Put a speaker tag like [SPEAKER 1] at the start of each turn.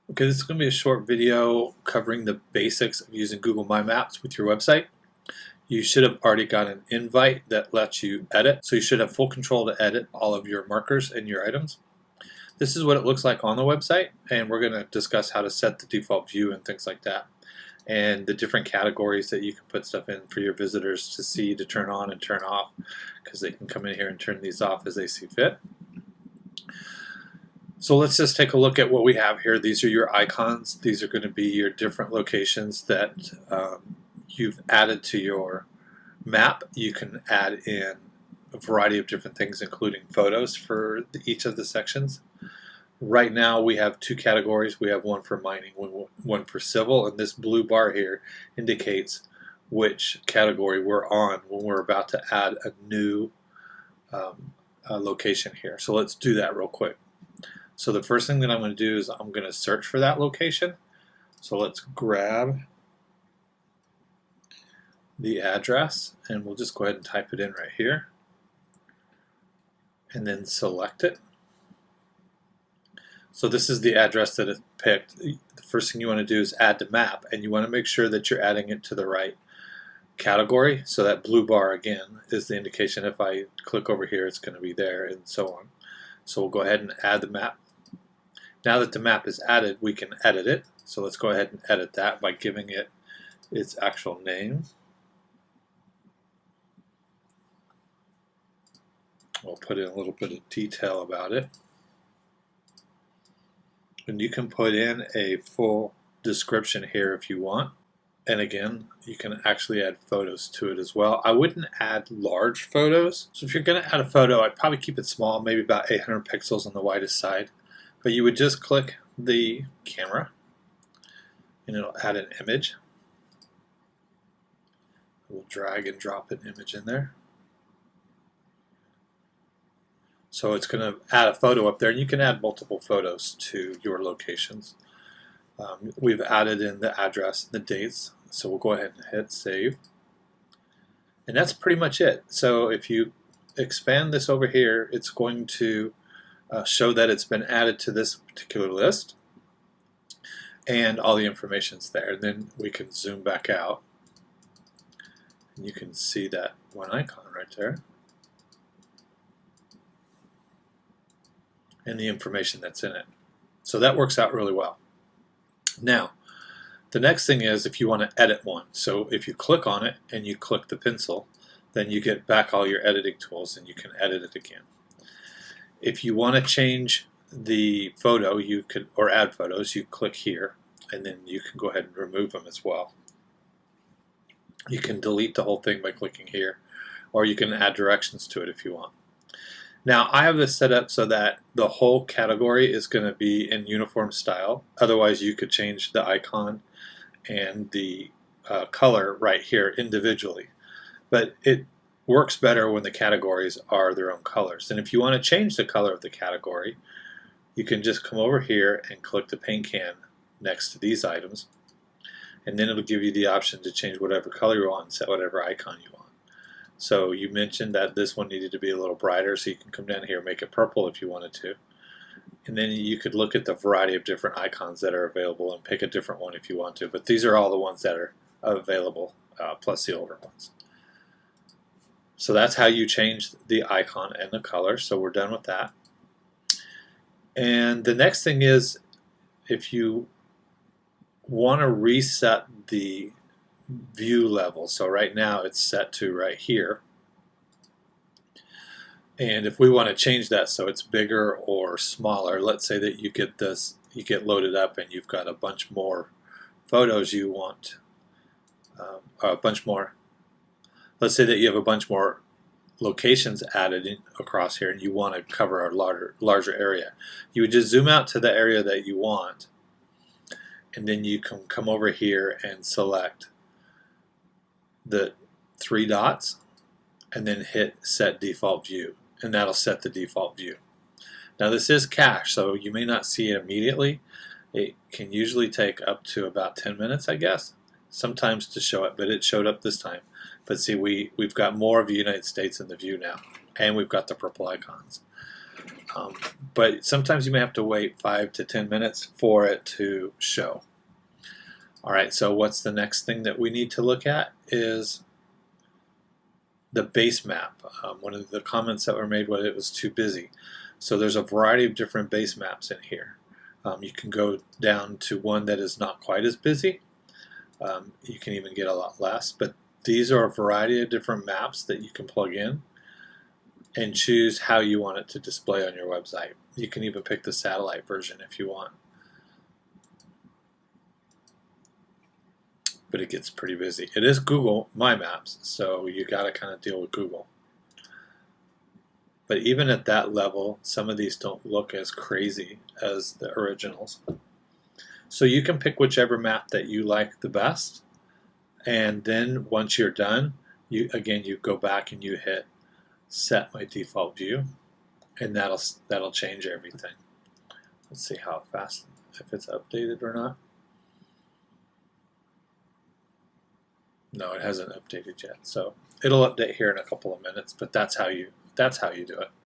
[SPEAKER 1] Okay, this is going to be a short video covering the basics of using Google My Maps with your website. You should have already got an invite that lets you edit, so you should have full control to edit all of your markers and your items. This is what it looks like on the website, and we're going to discuss how to set the default view and things like that, and the different categories that you can put stuff in for your visitors to see, to turn on and turn off, because they can come in here and turn these off as they see fit. So let's just take a look at what we have here. These are your icons. These are going to be your different locations that you've added to your map. You can add in a variety of different things, including photos for each of the sections. Right now we have two categories. We have one for mining, one for civil, and this blue bar here indicates which category we're on when we're about to add a new location here. So let's do that real quick. So the first thing that I'm going to do is I'm going to search for that location. So let's grab the address and we'll just go ahead and type it in right here and then select it. So this is the address that it picked. The first thing you want to do is add to map, and you want to make sure that you're adding it to the right category. So that blue bar again is the indication. If I click over here, it's going to be there, and so on. So we'll go ahead and add the map. Now that the map is added, we can edit it. So let's go ahead and edit that by giving it its actual name. We'll put in a little bit of detail about it. And you can put in a full description here if you want. And again, you can actually add photos to it as well. I wouldn't add large photos. So if you're going to add a photo, I'd probably keep it small, maybe about 800 pixels on the widest side. But you would just click the camera and it'll add an image. We'll drag and drop an image in there. So it's going to add a photo up there, and you can add multiple photos to your locations. We've added in the address, the dates, so we'll go ahead and hit save. And that's pretty much it. So if you expand this over here, it's going to show that it's been added to this particular list, and all the information's there. And then we can zoom back out, and you can see that one icon right there, and the information that's in it. So that works out really well. Now, the next thing is if you want to edit one. So if you click on it and you click the pencil, then you get back all your editing tools and you can edit it again. If you want to change the photo, you could, or add photos, you click here, and then you can go ahead and remove them as well. You can delete the whole thing by clicking here, or you can add directions to it if you want. Now I have this set up so that the whole category is going to be in uniform style. Otherwise you could change the icon and the color right here individually. But it works better when the categories are their own colors. And if you want to change the color of the category, you can just come over here and click the paint can next to these items. And then it'll give you the option to change whatever color you want and set whatever icon you want. So you mentioned that this one needed to be a little brighter, so you can come down here and make it purple if you wanted to. And then you could look at the variety of different icons that are available and pick a different one if you want to. But these are all the ones that are available, plus the older ones. So that's how you change the icon and the color. So we're done with that. And the next thing is, if you want to reset the view level. So right now it's set to right here, and if we want to change that so it's bigger or smaller, let's say that you get loaded up and you've got a bunch more photos you want, a bunch more, let's say that you have a bunch more locations added across here and you want to cover a larger area. You would just zoom out to the area that you want, and then you can come over here and select the three dots and then hit set default view, and that'll set the default view. Now this is cached, so you may not see it immediately. It can usually take up to about 10 minutes, I guess, sometimes to show it, but it showed up this time. But see, we've got more of the United States in the view now, and we've got the purple icons. But sometimes you may have to wait 5 to 10 minutes for it to show. All right, so what's the next thing that we need to look at is the base map. One of the comments that were made was it was too busy. So there's a variety of different base maps in here. You can go down to one that is not quite as busy. You can even get a lot less, but these are a variety of different maps that you can plug in and choose how you want it to display on your website. You can even pick the satellite version if you want. But it gets pretty busy. It is Google My Maps, so you got to kind of deal with Google. But even at that level, some of these don't look as crazy as the originals. So you can pick whichever map that you like the best, and then once you're done, you go back and you hit set my default view, and that'll change everything. Let's see how fast, if it's updated or not. No, it hasn't updated yet, so it'll update here in a couple of minutes, but that's how you do it.